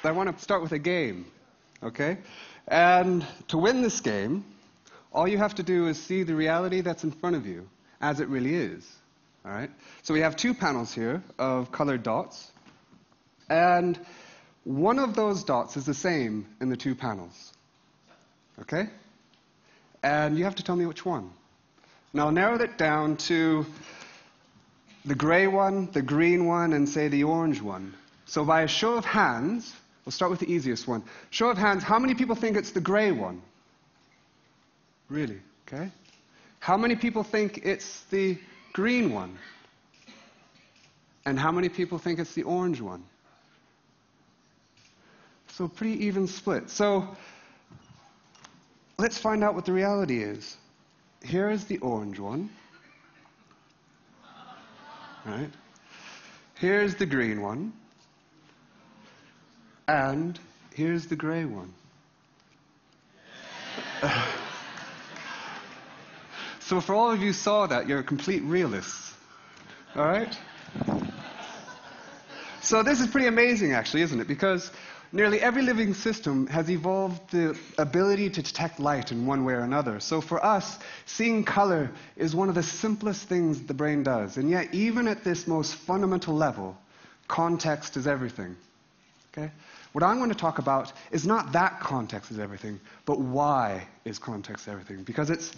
I want to start with a game, okay? And to win this game, all you have to do is see the reality that's in front of you as it really is, all right? So we have two panels here of colored dots, and one of those dots is the same in the two panels, okay? And you have to tell me which one. Now I'll narrow it down to the gray one, the green one, and say the orange one. So by a show of hands, we'll start with the easiest one. Show of hands, how many people think it's the gray one? Really? Okay. How many people think it's the green one? And how many people think it's the orange one? So pretty even split. So let's find out what the reality is. Here is the orange one. Right? Here's the green one. And here's the gray one. So for all of you who saw that, you're complete realists. All right? So this is pretty amazing, actually, isn't it? Because nearly every living system has evolved the ability to detect light in one way or another. So for us, seeing color is one of the simplest things the brain does. And yet, even at this most fundamental level, context is everything. Okay? What I'm going to talk about is not that context is everything, but why is context everything? Because it's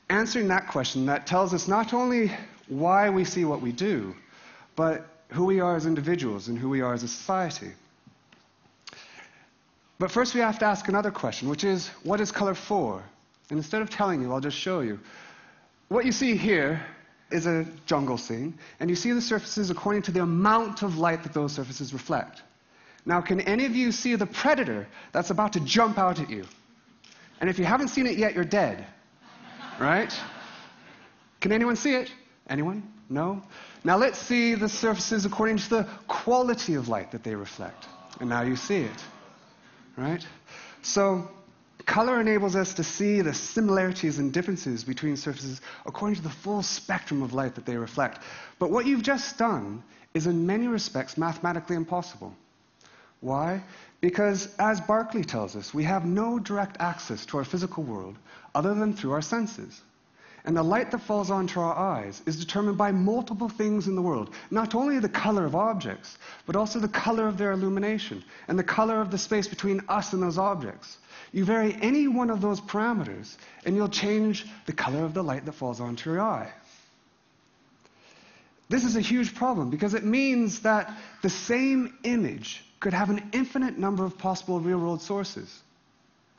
answering that question that tells us not only why we see what we do, but who we are as individuals and who we are as a society. But first we have to ask another question, which is, what is color for? And instead of telling you, I'll just show you. What you see here is a jungle scene, and you see the surfaces according to the amount of light that those surfaces reflect. Now, can any of you see the predator that's about to jump out at you? And if you haven't seen it yet, you're dead. Right? Can anyone see it? Anyone? No? Now let's see the surfaces according to the quality of light that they reflect. And now you see it. Right? So, color enables us to see the similarities and differences between surfaces according to the full spectrum of light that they reflect. But what you've just done is in many respects mathematically impossible. Why? Because, as Berkeley tells us, we have no direct access to our physical world other than through our senses. And the light that falls onto our eyes is determined by multiple things in the world. Not only the color of objects, but also the color of their illumination and the color of the space between us and those objects. You vary any one of those parameters, and you'll change the color of the light that falls onto your eye. This is a huge problem because it means that the same image could have an infinite number of possible real-world sources.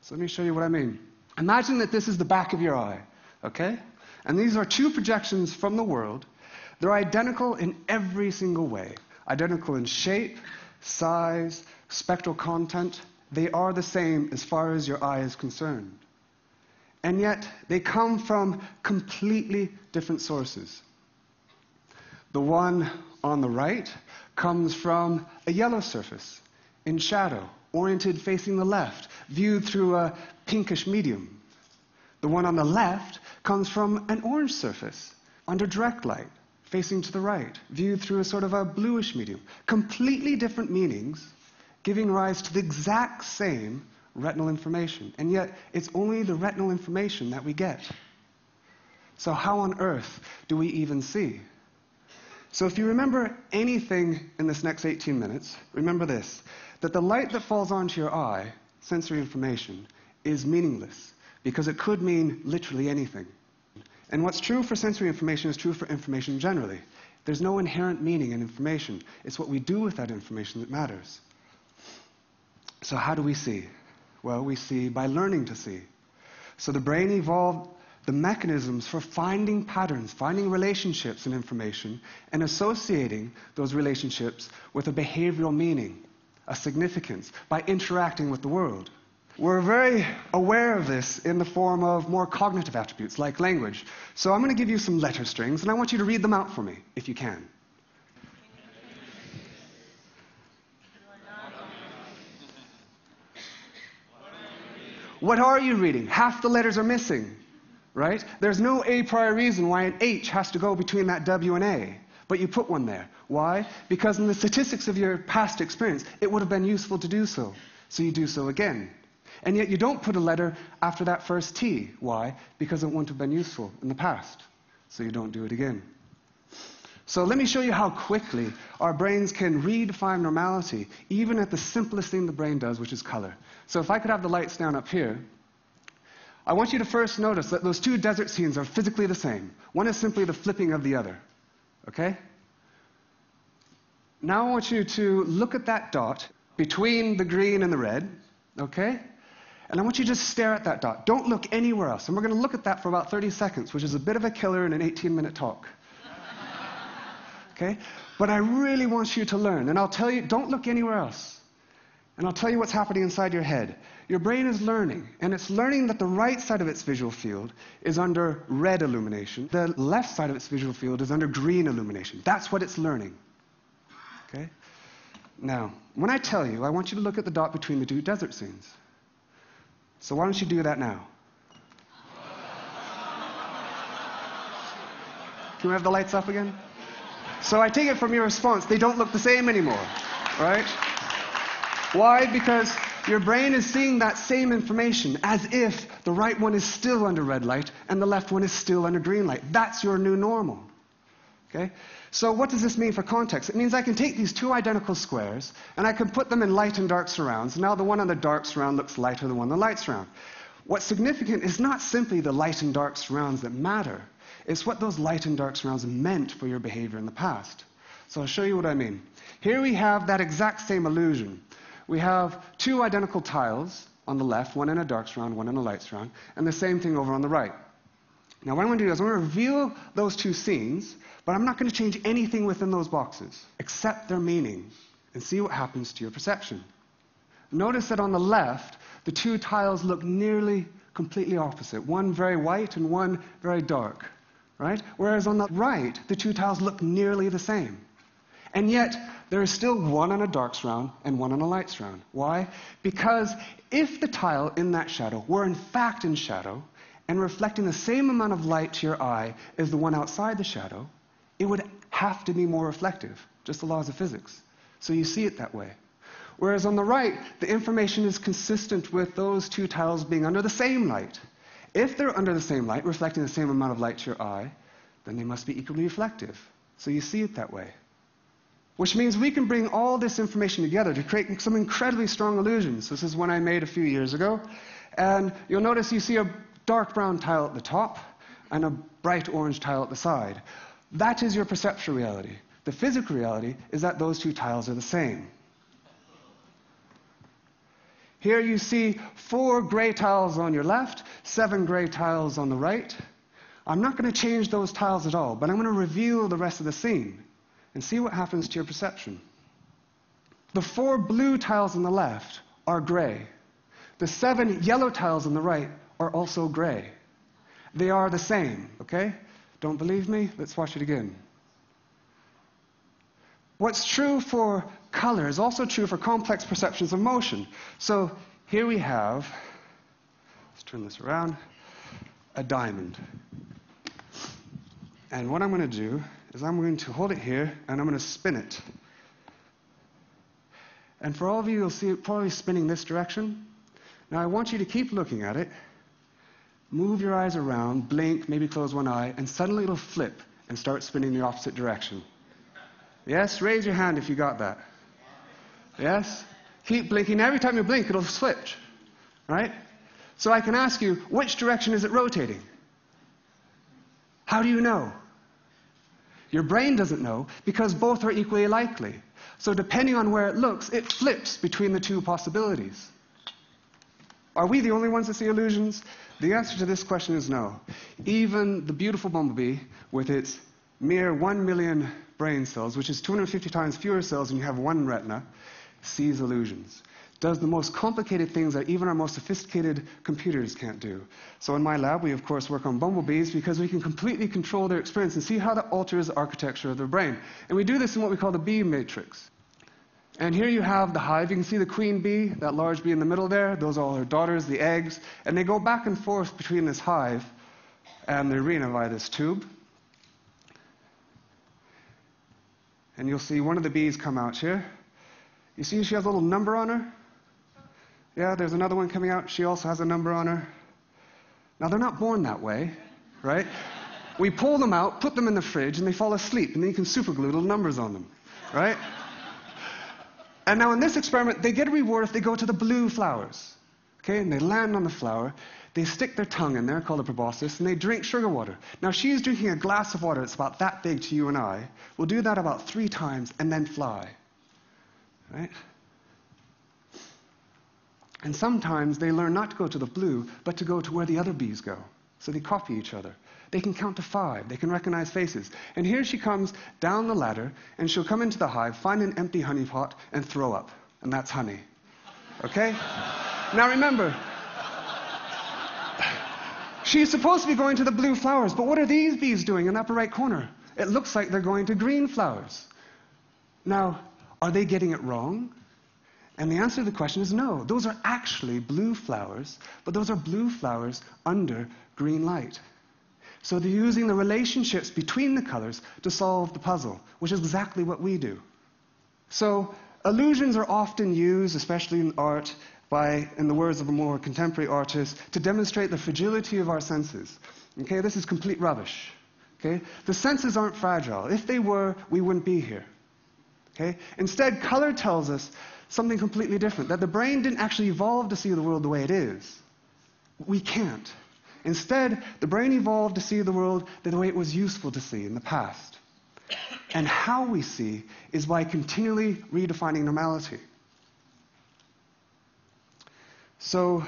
So let me show you what I mean. Imagine that this is the back of your eye, okay? And these are two projections from the world. They're identical in every single way. Identical in shape, size, spectral content. They are the same as far as your eye is concerned. And yet, they come from completely different sources. The one on the right comes from a yellow surface in shadow, oriented facing the left, viewed through a pinkish medium. The one on the left comes from an orange surface under direct light, facing to the right, viewed through a sort of a bluish medium. Completely different meanings, giving rise to the exact same retinal information. And yet, it's only the retinal information that we get. So how on earth do we even see? So if you remember anything in this next 18 minutes, remember this, that the light that falls onto your eye, sensory information, is meaningless, because it could mean literally anything. And what's true for sensory information is true for information generally. There's no inherent meaning in information. It's what we do with that information that matters. So how do we see? Well, we see by learning to see. So the brain evolved the mechanisms for finding patterns, finding relationships in information, and associating those relationships with a behavioral meaning, a significance, by interacting with the world. We're very aware of this in the form of more cognitive attributes, like language. So I'm going to give you some letter strings, and I want you to read them out for me, if you can. what are you reading? Half the letters are missing, right? There's no a priori reason why an H has to go between that W and A, but you put one there. Why? Because in the statistics of your past experience, it would have been useful to do so. So you do so again. And yet you don't put a letter after that first T. Why? Because it wouldn't have been useful in the past. So you don't do it again. So let me show you how quickly our brains can redefine normality, even at the simplest thing the brain does, which is color. So if I could have the lights down up here, I want you to first notice that those two desert scenes are physically the same. One is simply the flipping of the other. Okay? Now I want you to look at that dot between the green and the red. Okay? And I want you to just stare at that dot. Don't look anywhere else. And we're going to look at that for about 30 seconds, which is a bit of a killer in an 18-minute talk. Okay? But I really want you to learn. And I'll tell you, don't look anywhere else. And I'll tell you what's happening inside your head. Your brain is learning. And it's learning that the right side of its visual field is under red illumination. The left side of its visual field is under green illumination. That's what it's learning. Okay? Now, when I tell you, I want you to look at the dot between the two desert scenes. So why don't you do that now? Can we have the lights up again? So I take it from your response, they don't look the same anymore, right? Why? Because your brain is seeing that same information as if the right one is still under red light and the left one is still under green light. That's your new normal. Okay? So what does this mean for context? It means I can take these two identical squares and I can put them in light and dark surrounds. Now the one on the dark surround looks lighter than the one on the light surround. What's significant is not simply the light and dark surrounds that matter. It's what those light and dark surrounds meant for your behavior in the past. So I'll show you what I mean. Here we have that exact same illusion. We have two identical tiles on the left, one in a dark surround, one in a light surround, and the same thing over on the right. Now what I'm going to do is I'm going to reveal those two scenes, but I'm not going to change anything within those boxes, except their meaning, and see what happens to your perception. Notice that on the left, the two tiles look nearly completely opposite. One very white and one very dark, right? Whereas on the right, the two tiles look nearly the same. And yet, there is still one on a dark surround and one on a light surround. Why? Because if the tile in that shadow were in fact in shadow, and reflecting the same amount of light to your eye as the one outside the shadow, it would have to be more reflective, just the laws of physics. So you see it that way. Whereas on the right, the information is consistent with those two tiles being under the same light. If they're under the same light, reflecting the same amount of light to your eye, then they must be equally reflective. So you see it that way. Which means we can bring all this information together to create some incredibly strong illusions. This is one I made a few years ago. And you'll notice you see a dark brown tile at the top and a bright orange tile at the side. That is your perceptual reality. The physical reality is that those two tiles are the same. Here you see 4 gray tiles on your left, 7 gray tiles on the right. I'm not going to change those tiles at all, but I'm going to reveal the rest of the scene and see what happens to your perception. The 4 blue tiles on the left are gray. The 7 yellow tiles on the right are also gray. They are the same, okay? Don't believe me? Let's watch it again. What's true for color is also true for complex perceptions of motion. So here we have, let's turn this around, a diamond. And what I'm going to do is I'm going to hold it here and I'm going to spin it. And for all of you, you'll see it probably spinning this direction. Now I want you to keep looking at it. Move your eyes around, blink, maybe close one eye, and suddenly it'll flip and start spinning the opposite direction. Yes? Raise your hand if you got that. Yes? Keep blinking. Every time you blink, it'll switch. Right? So I can ask you, which direction is it rotating? How do you know? Your brain doesn't know because both are equally likely. So depending on where it looks, it flips between the two possibilities. Are we the only ones that see illusions? The answer to this question is no. Even the beautiful bumblebee, with its mere 1 million brain cells, which is 250 times fewer cells than you have one retina, sees illusions. Does the most complicated things that even our most sophisticated computers can't do. So in my lab, we of course work on bumblebees because we can completely control their experience and see how that alters the architecture of their brain. And we do this in what we call the bee matrix. And here you have the hive. You can see the queen bee, that large bee in the middle there. Those are all her daughters, the eggs. And they go back and forth between this hive and the arena via this tube. And you'll see one of the bees come out here. You see she has a little number on her? Yeah, there's another one coming out. She also has a number on her. Now, they're not born that way, right? We pull them out, put them in the fridge, and they fall asleep. And then you can superglue little numbers on them, right? And now in this experiment, they get a reward if they go to the blue flowers. Okay, and they land on the flower. They stick their tongue in there, called a proboscis, and they drink sugar water. Now she's drinking a glass of water that's about that big to you and I. We'll do that about 3 times and then fly. Right? And sometimes they learn not to go to the blue, but to go to where the other bees go. So they copy each other. They can count to 5. They can recognize faces. And here she comes down the ladder, and she'll come into the hive, find an empty honey pot, and throw up. And that's honey. Okay? Now remember, she's supposed to be going to the blue flowers, but what are these bees doing in the upper right corner? It looks like they're going to green flowers. Now, are they getting it wrong? And the answer to the question is no. Those are actually blue flowers, but those are blue flowers under green light. So they're using the relationships between the colors to solve the puzzle, which is exactly what we do. So illusions are often used, especially in art, in the words of a more contemporary artist, to demonstrate the fragility of our senses. Okay, this is complete rubbish. Okay? The senses aren't fragile. If they were, we wouldn't be here. Okay? Instead, color tells us something completely different, that the brain didn't actually evolve to see the world the way it is. We can't. Instead, the brain evolved to see the world the way it was useful to see in the past. And how we see is by continually redefining normality. So,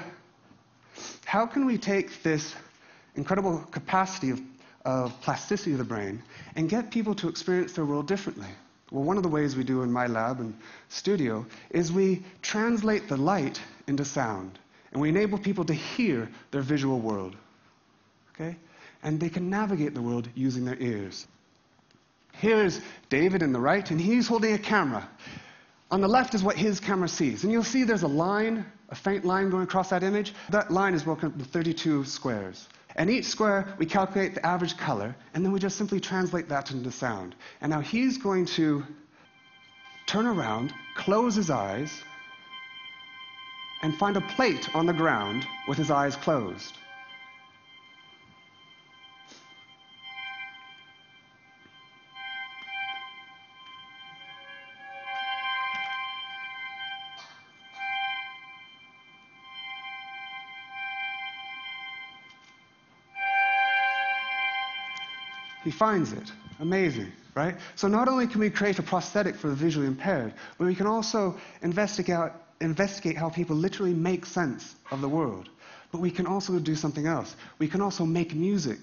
how can we take this incredible capacity of plasticity of the brain and get people to experience their world differently? Well, one of the ways we do in my lab and studio is we translate the light into sound. And we enable people to hear their visual world. Okay? And they can navigate the world using their ears. Here's David in the right, and he's holding a camera. On the left is what his camera sees. And you'll see there's a line, a faint line going across that image. That line is broken up into 32 squares. And each square, we calculate the average color, and then we just simply translate that into sound. And now he's going to turn around, close his eyes, and find a plate on the ground with his eyes closed. He finds it. Amazing, right? So not only can we create a prosthetic for the visually impaired, but we can also investigate how people literally make sense of the world. But we can also do something else. We can also make music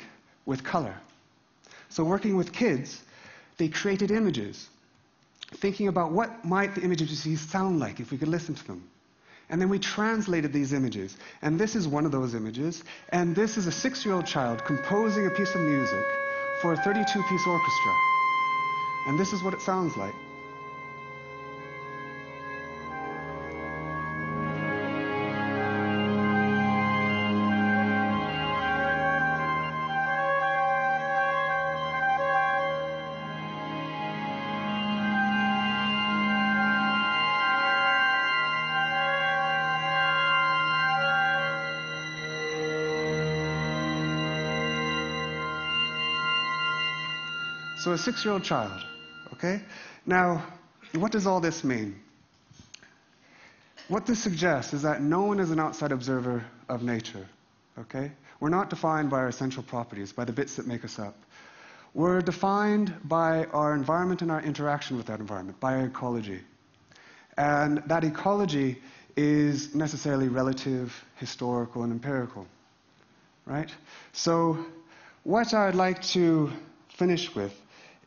with color. So working with kids, they created images, thinking about what might the images you see sound like if we could listen to them. And then we translated these images. And this is one of those images. And this is a 6-year-old child composing a piece of music for a 32-piece orchestra. And this is what it sounds like. So a 6-year-old child, okay? Now, what does all this mean? What this suggests is that no one is an outside observer of nature, okay? We're not defined by our essential properties, by the bits that make us up. We're defined by our environment and our interaction with that environment, by our ecology. And that ecology is necessarily relative, historical, and empirical, right? So what I'd like to finish with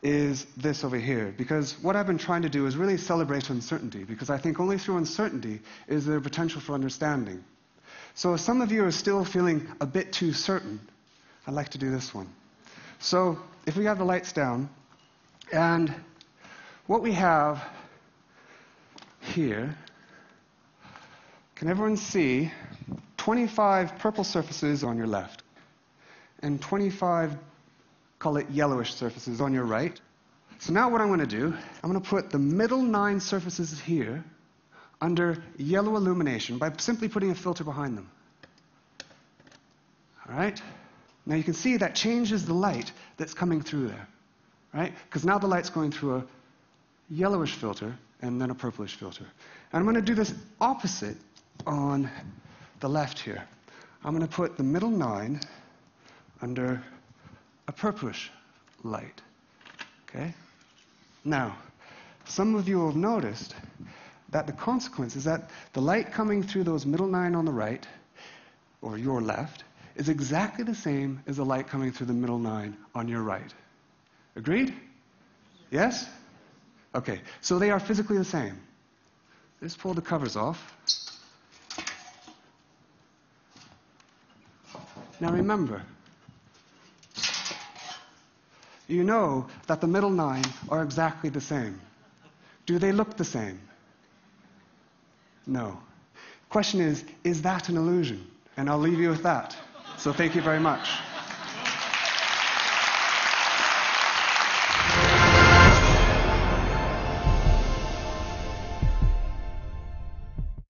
is this over here, because what I've been trying to do is really celebrate uncertainty, because I think only through uncertainty is there potential for understanding. So if some of you are still feeling a bit too certain, I'd like to do this one. So if we have the lights down, and what we have here, can everyone see 25 purple surfaces on your left and 25, call it yellowish surfaces on your right? So now what I'm going to do, I'm going to put the middle 9 surfaces here under yellow illumination by simply putting a filter behind them. All right? Now you can see that changes the light that's coming through there, right? Because now the light's going through a yellowish filter and then a purplish filter. And I'm going to do this opposite on the left here. I'm going to put the middle 9 under a purplish light. Okay? Now, some of you will have noticed that the consequence is that the light coming through those middle 9 on the right, or your left, is exactly the same as the light coming through the middle 9 on your right. Agreed? Yes? Okay, so they are physically the same. Let's pull the covers off. Now remember, you know that the middle 9 are exactly the same. Do they look the same? No. Question is that an illusion? And I'll leave you with that. So thank you very much.